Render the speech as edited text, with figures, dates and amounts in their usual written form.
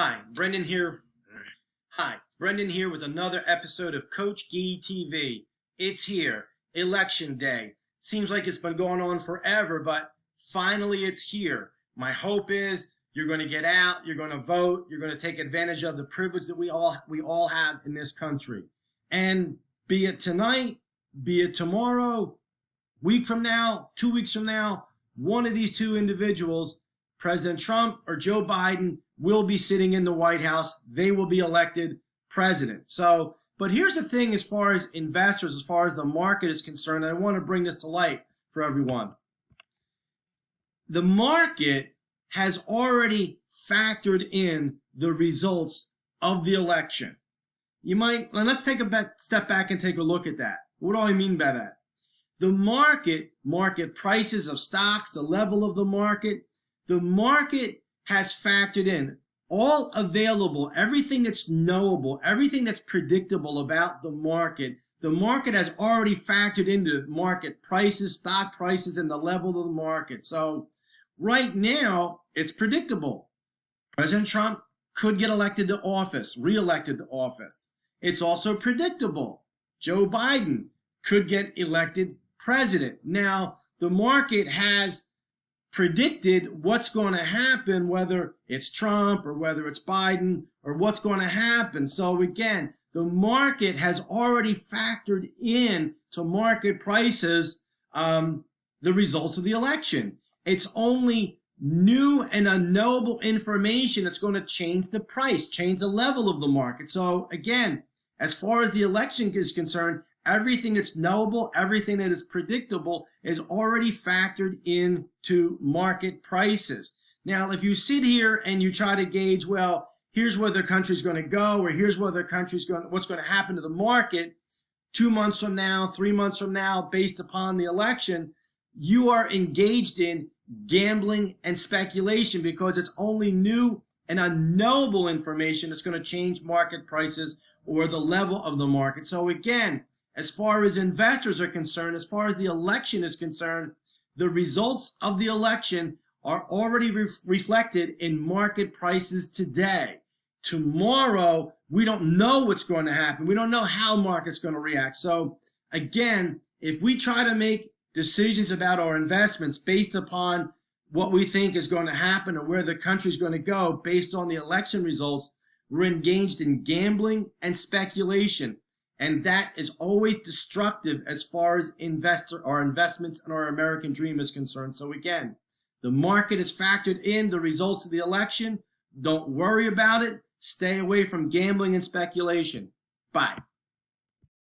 Hi, Brendan here. Hi, Brendan here with another episode of Coach Gee TV. It's here, Election Day. Seems like it's been going on forever, but finally it's here. My hope is you're going to get out, you're going to vote, you're going to take advantage of the privilege that we all have in this country. And be it tonight, be it tomorrow, week from now, 2 weeks from now, one of these two individuals, President Trump or Joe Biden, will be sitting in the White House. They will be elected president. So, but here's the thing as far as investors, as far as the market is concerned, I want to bring this to light for everyone. The market has already factored in the results of the election. Let's take a step back and take a look at that. What do I mean by that? The market prices of stocks, the level of the market has factored in all available, everything that's knowable, everything that's predictable about the market. The market has already factored into market prices, stock prices, and the level of the market. So right now, it's predictable. President Trump could get elected to office, re-elected to office. It's also predictable. Joe Biden could get elected president. Now, the market has predicted what's going to happen, whether it's Trump or whether it's Biden or what's going to happen. So again, the market has already factored in to market prices the results of the election. It's only new and unknowable information that's going to change the price, change the level of the market. So again, as far as the election is concerned, everything that's knowable, everything that is predictable is already factored into market prices. Now, if you sit here and you try to gauge, well, here's where the country's going to go, or here's where the what's going to happen to the market 2 months from now, 3 months from now, based upon the election, you are engaged in gambling and speculation because it's only new and unknowable information that's going to change market prices or the level of the market. So again, as far as investors are concerned, as far as the election is concerned, the results of the election are already reflected in market prices today. Tomorrow, we don't know what's going to happen. We don't know how market's going to react. So again, if we try to make decisions about our investments based upon what we think is going to happen or where the country's going to go based on the election results, we're engaged in gambling and speculation. And that is always destructive as far as our investments and our American dream is concerned. So again, the market has factored in the results of the election. Don't worry about it. Stay away from gambling and speculation. Bye.